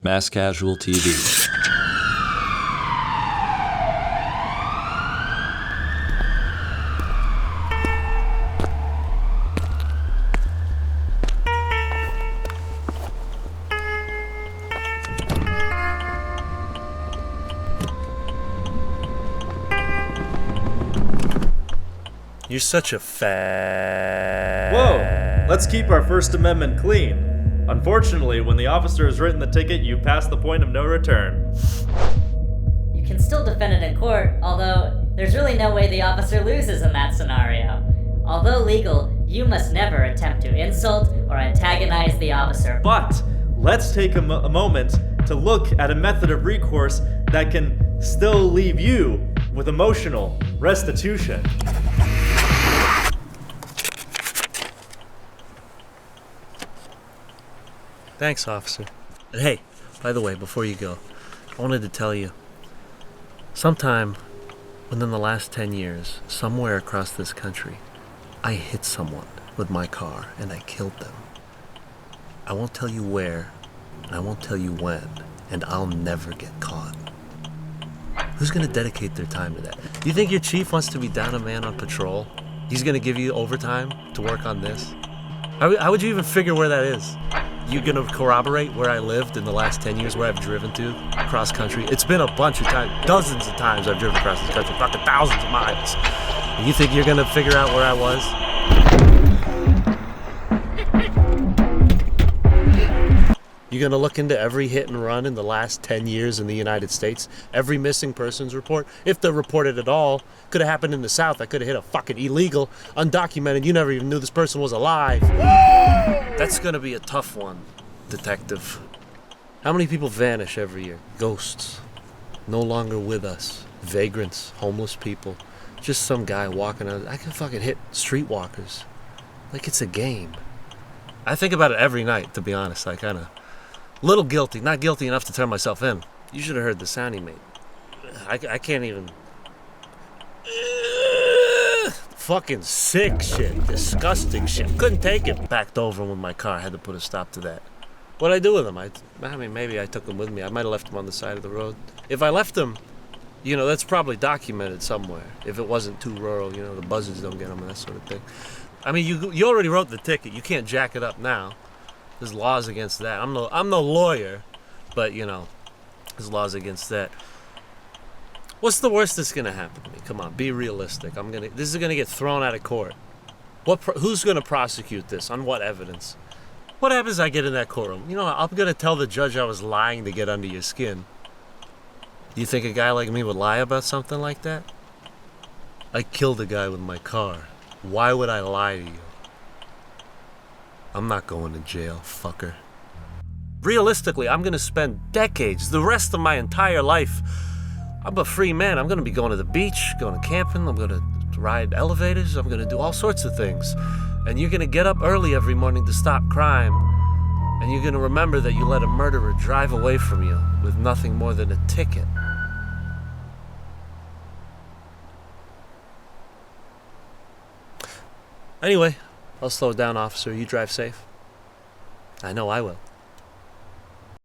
Mass Casual TV. You're such a fat... Whoa! Let's keep our First Amendment clean. Unfortunately, when the officer has written the ticket, you pass the point of no return. You can still defend it in court, although there's really no way the officer loses in that scenario. Although legal, you must never attempt to insult or antagonize the officer. But let's take a moment to look at a method of recourse that can still leave you with emotional restitution. Thanks, officer. And hey, by the way, before you go, I wanted to tell you, sometime within the last 10 years, somewhere across this country, I hit someone with my car and I killed them. I won't tell you where, and I won't tell you when, and I'll never get caught. Who's gonna dedicate their time to that? Do you think your chief wants to be down a man on patrol? He's gonna give you overtime to work on this? How would you even figure where that is? You gonna corroborate where I lived in the last 10 years, where I've driven to cross country? It's been a bunch of times, dozens of times I've driven across this country, fucking thousands of miles. And you think you're gonna figure out where I was? You're gonna look into every hit and run in the last 10 years in the United States? Every missing persons report? If they're reported at all, could have happened in the South. I could have hit a fucking illegal, undocumented, you never even knew this person was alive. That's gonna be a tough one, detective. How many people vanish every year? Ghosts. No longer with us. Vagrants, homeless people. Just some guy walking out. I can fucking hit streetwalkers. Like it's a game. I think about it every night, to be honest. I kinda... little guilty, not guilty enough to turn myself in. You should have heard the sound he made. I can't even... Fucking sick shit, disgusting shit. Couldn't take it. Backed over him with my car, had to put a stop to that. What'd I do with him? I mean, maybe I took him with me. I might have left him on the side of the road. If I left him, you know, that's probably documented somewhere. If it wasn't too rural, you know, the buzzards don't get them and that sort of thing. I mean, you already wrote the ticket. You can't jack it up now. There's laws against that. I'm no lawyer, but you know, there's laws against that. What's the worst that's gonna happen to me? Come on, be realistic. This is gonna get thrown out of court. Who's gonna prosecute this? On what evidence? What happens if I get in that courtroom? You know, I'm gonna tell the judge I was lying to get under your skin. Do you think a guy like me would lie about something like that? I killed a guy with my car. Why would I lie to you? I'm not going to jail, fucker. Realistically, I'm gonna spend decades, the rest of my entire life. I'm a free man. I'm gonna be going to the beach, going to camping, I'm gonna ride elevators, I'm gonna do all sorts of things. And you're gonna get up early every morning to stop crime, and you're gonna remember that you let a murderer drive away from you with nothing more than a ticket. Anyway, I'll slow down, officer. You drive safe. I know I will.